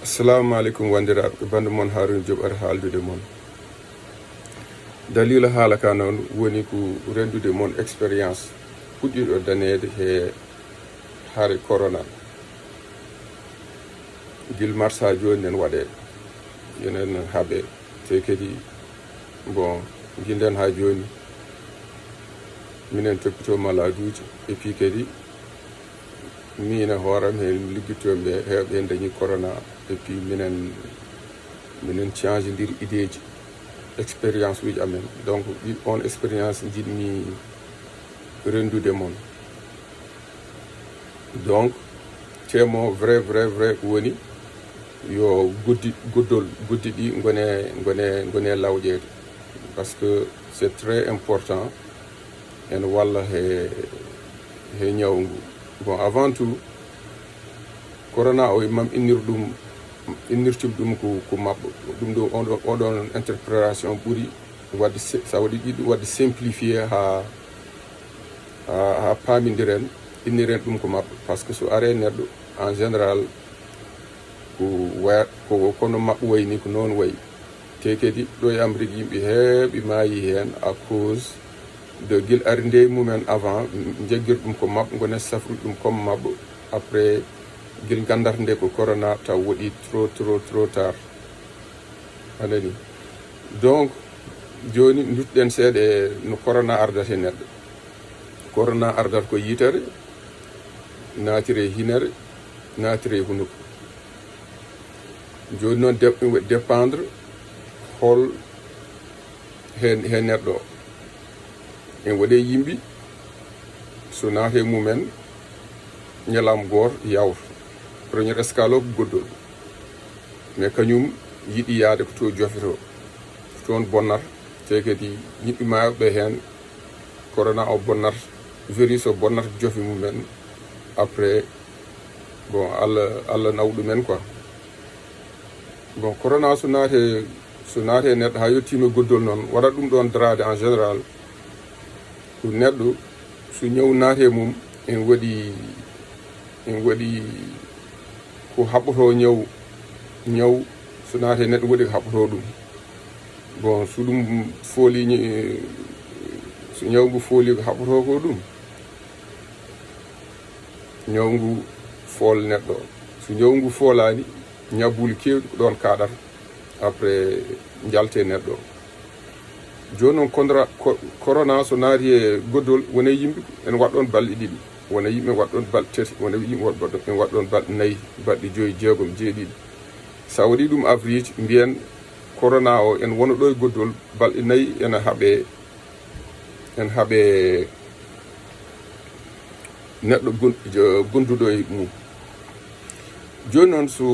Assalamu alaikum wandiraɓe bande mon Harouna Diop ari haaldude mon dalila haala ka noon woni ko rendude mon expérience puɗɗiɗo daneede he haare corona gil mars ha joni nen waɗe yenen haaɓe te kadi bon guinden ha joni minen toppito maladuji et puis kadi min e hooram hen ligguitoɓe heewɓe dañi corona et puis minen change ndir idée ji expérience uji amen donc on expérience jiɗmi rendude mon donc temo vrai woni yo guddi ɗi gone lawƴede parce que c'est très important en walla he ñaw ngu bon avant tout corona o mam innirtum ɗum ko mabɓo ɗum ɗo oɗon interprétation ɓuuri wadde sa waɗi ɗiɗum wadde simplifié ha paamidiren inniren ɗum ko mabɓo par ce que so are neɗɗo en général ko kono mabɓo wayni ko noon wayi te kadi ɗo e Amérique yimɓe heeɓi maayi hen à cause de guil ari ndey mumen avant jagguir ɗum ko mabɓe gone safrude ɗum comme mabɓe après guil gandata nde ko corona taw waɗi trop tard anani donc joni dutɗen seeɗa e no corona ardata e neɗɗo corona ardata ko yitere natire hinere natire hunuko joni noon dépendre hol he neɗɗo o en waɗe yimɓi so naate mumen ñalam goto yawta premier escale o ko goddol mais kañum yiɗi yaade ko to jofeto toon bonnata te kadi yimɓe mawɓe hen corona o bonnata virus o bonnata jofi mumen après bon allah naw ɗumen quoi bon corona so naate neɗɗo ha yettima goddol noon waɗat ɗum ɗon darade en général ko neɗɗo so ñaw naate mum en waɗi ko haɓɓoto ñaw so naate neɗɗo waɗi ko haɓɓoto ɗum bon so ɗum fooli so ñaw ngu fooli ko haɓɓoto ko ɗum ñaw ngu fool neɗɗo so ñaw ngu foolani ñabbuli kewɗi ko ɗon kaɗata après jalte neɗɗo joni noon corona so naati e goddol wona yimɓe en waɗɗon balɗe ɗiɗi wona yimɓe waɗɗon balɗe tati wona yimɓe en waɗɗon balɗe nayyi balɗe joyi jeegom jeeɗiɗi sa waɗi ɗum avril mbiyen corona o en wona ɗo e goddol balɗe nayyi en haaɓe neɗɗo gonduɗo e mum joni noon so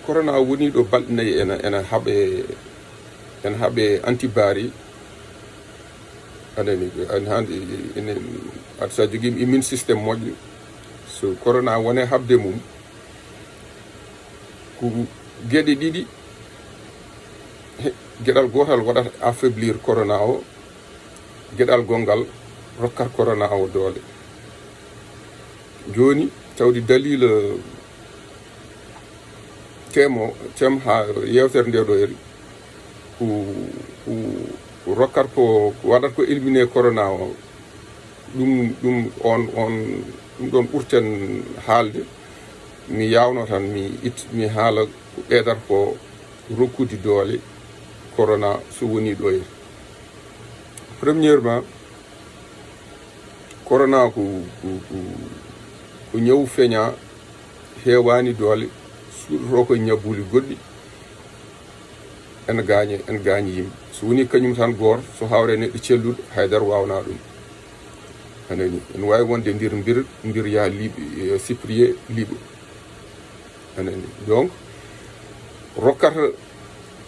corona woni ɗo balɗe nayyi en haaɓe antibari anani hande aɗa sa joguima immune systéme moƴƴo so corona wone habde mum ko gueɗe ɗiɗi gueɗal gotal waɗata affaiblir corona o gueɗal gongal rokkat corona o doole joni tawde dalila tem ha yewtere nde ɗo eri ko rokkat ko waɗata ko éliminer corona o ɗum ɗon ɓurten haalde mi yawno tan mi haala ko ɓeydata ko rokkude doole corona so woni ɗo eri premièrement corona ko ñawu feeña heewani doole suuɗoto koye ñabbuli goɗɗi en gaañi yimɓe so woni kañum tan goto so hawre neɗɗo celluɗo haydara wawna ɗum anani ene wawi wonde ndir yaha liiɓe cyprien liiɓo anani donc rokkata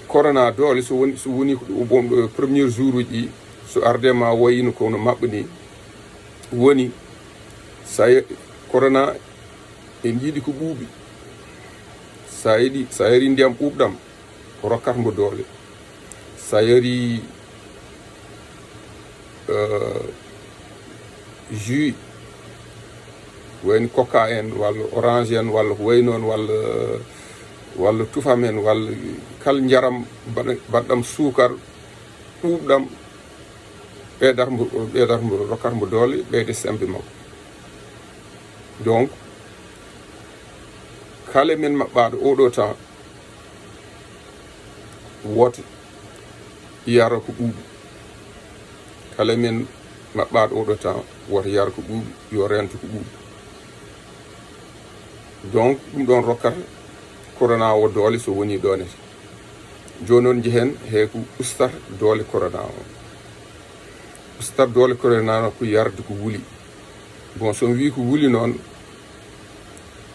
corona doole so woni bon premier jour uji ɗi so arde ma wayino kono mabɓe ni woni corona en jiiɗi ko ɓuuɓi sa yari ndiyam ɓuuɓɗam rokkat mbo doole sa yari jus wayno coca en walla orange en walla ko way noon walla walla tufa men walla kal njaram baɗɗam suukar ɓuuɓɗam ɓeydata mbo rokkata mbo doole ɓeyde sembe makko. Donc kala men maɓɓaɗo oɗo temps woto yara ko ɓuuɓi, kala men maɓɓaɗo oɗo temps woto yara ko ɓuuɓi, yo rento ko ɓuuɓi. Donc ɗum ɗon rokkata corona o doole so woni ɗonete. Joni noon jehen he ko ustata doole corona o. Ustata doole corona o ko yarde ko wuli. Bon so wi ko wuli noon,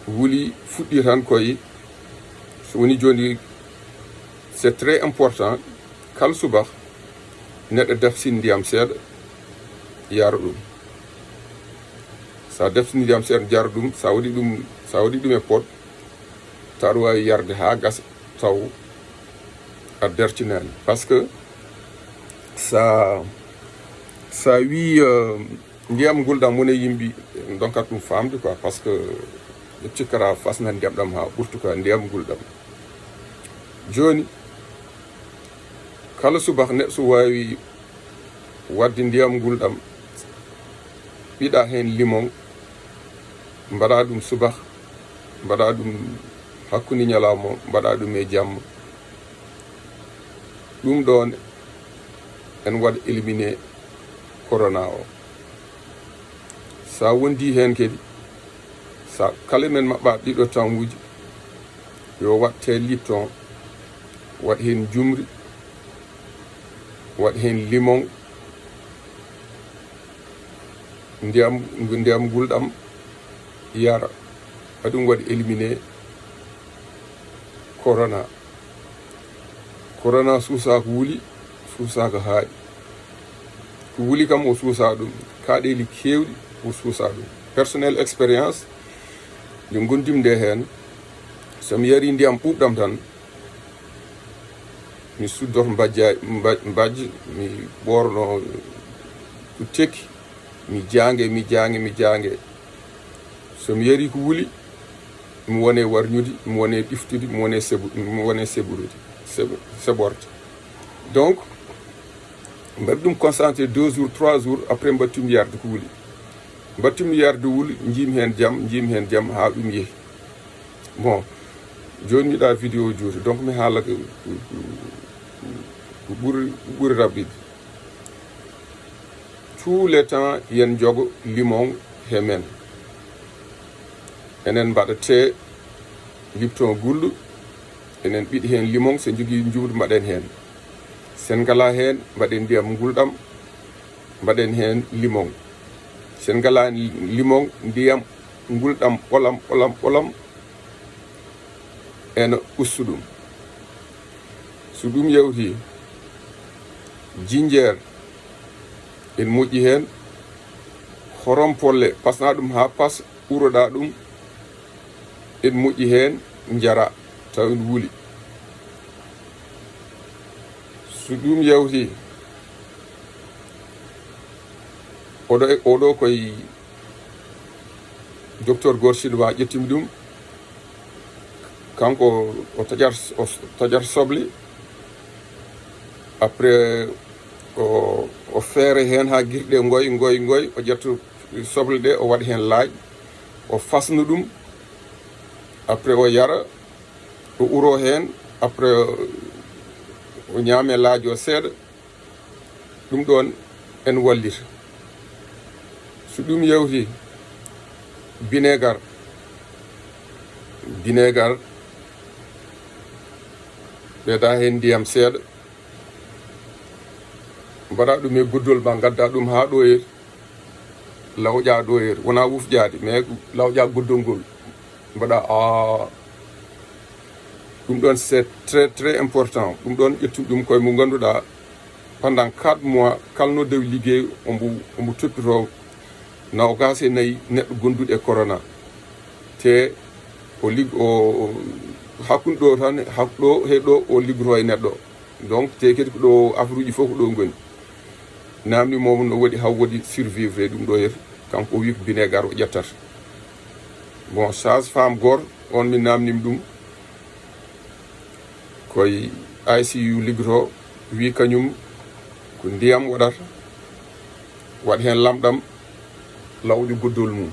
wuli fuɗɗi tan koye so woni joni c'est très important kala subah neɗɗo defsini ndiyam seeɗa yara ɗum. sa defsini ndiyam seeɗa jara ɗum, sa waɗi ɗum e pot taɗa wawi yarde ha gasa taw a dertinani. Par ce que sa wi ndiyam gulɗam woni yimɓi donkat ɗum famde quoi, par ce que ɓe cikkata fasna ndiyam ɗam ha ɓurtu quoi ndiyam gulɗam. Joni kala subaka neɗɗo so wawi wadde ndiyam gulɗam ɓiɗa hen limon mbaɗa ɗum subaka, mbaɗa ɗum hakkude ñalawma, mbaɗa ɗum e jamma. ɗum ɗon en waɗa éliminé corona o. sa wondi hen kadi sa kala men maɓɓa ɗiɗo temps uji yo watte lipton, waɗ hen jumri, waɗ hen limon, ndiyam gulɗam yara. aɗum waɗi éliminé corona suusa ko wuli, suusa ko haaɗi. ko wuli kam o suusa ɗum, kaɗeli kewɗi o suusa ɗum. Personnel expérience nde gondimde hen, somi yari ndiyam ɓuuɓɗam tan mi suddoto mbajji mi ɓorno ko tekki, mi jange. somi yari ko wuli mi wone warñude, mi wone ɗiftude, mi wone seɓorde. Donc mbaɗi ɗum concentré 2 jours 3 jours après mbattimi yarde ko wuli. mbattimi yarde wuli jimi hen jaam ha ɗum yeehi. Bon joni miɗa vidéo juuti, donc mi haala ko ɓuri raɓɓide. Tous les temps yen jogo limon he men, enen mbaɗa te lipton gulɗo, enen ɓiɗi hen limon, so jogui jumdu mbaɗen hen. sen ngala hen mbaɗen ndiyam gulɗam, mbaɗen hen limon. sen ngala limon, ndiyam gulɗam ɓolam ene ustu ɗum. so ɗum yawti jinjeer en moƴƴi hen, horonpolle pasna ɗum ha pas, uroɗa ɗum en moƴƴi hen jara taw en wuli. so ɗum yawti oɗo koye docteur Gor Chinois ƴettimi ɗum, kanko o taƴat soble, après o feere hen ha guirɗe goy o ƴetta soble ɗe o waɗa hen laaƴ, o fasna ɗum, après o yara, o uro hen, après o ñaame laaƴ o seeɗa. ɗum ɗon en wallita. so ɗum yawti vinaigre ɓeeda hen ndiyam seeɗa, mbaɗa ɗum e goddol ma, gadda ɗum ha ɗoyir, lawƴa ɗoyir, wona wufƴade mais lawƴa goddol ngol, mbaɗa ɗum ɗon c'est très important. ɗum ɗon ƴettu ɗum koye mo ganduɗa pendant 4 mois kalno dewi liggey omo toppito nogas e 4 neɗɗo gonduɗo e corona. te o hakkude ɗo tan ɗo he ɗo o liggoto e neɗɗo. donc te kadi ko ɗo affaire uji fof ko ɗo goni. namdi momo no waɗi haw waɗi survivre ɗum ɗo yeta, kanko o wi ko vinaigre o ƴettata. bon sage femme Gor on mi namnimi ɗum, koye ICU liggoto wi kañum ko ndiyam waɗata waɗ hen lamɗam lawƴo goddol mum.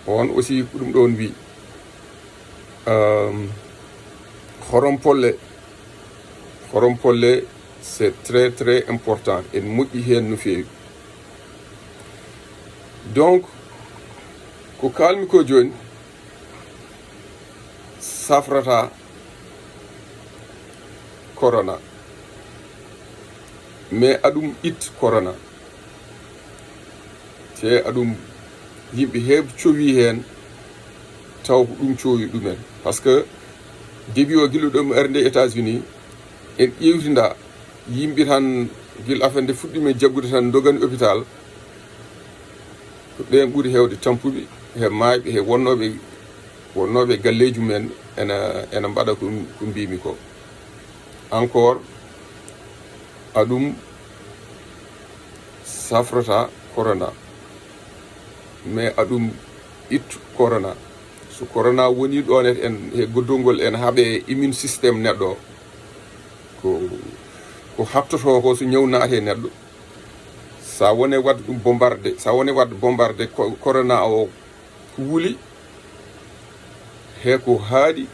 On aussi ko ɗum ɗon wi horom-polle c'est très très important en moƴƴi hen no fewi. Donc ko kalmi ko joni safrata corona mais aɗum it corona te aɗum yimɓe heɓe cowi hen taw ko ɗum cowi ɗumen par ce que début o gilluɗomi arde États-Unis en ƴewtinda yimɓe tan guila affaire nde fuɗɗime jaggude tan dogani hôpital ko ɓen ɓuuri hewde tampuɓe he mayɓe he wonnoɓe galleji men ena mbaɗa ko mbimi ko. Encore aɗum safrata corona mais aɗum ittu corona. So corona woni ɗon en e goddolngol en haaɓe immune système neɗɗo ko habtoto ko so ñaw naati e neɗɗo sa wone wadde ɗum bombardé corona o ko wuli he ko haaɗi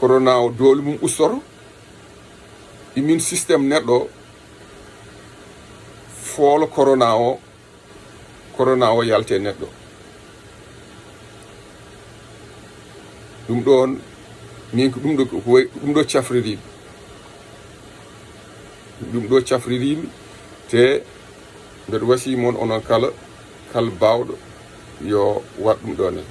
corona o doole mum ustoto immune système neɗɗo foolo corona o yalte neɗɗo. ɗum ɗon min ko ɗum ɗo cafririmi te mbeɗa wasi moon onon kala bawɗo yo wat ɗum ɗon en.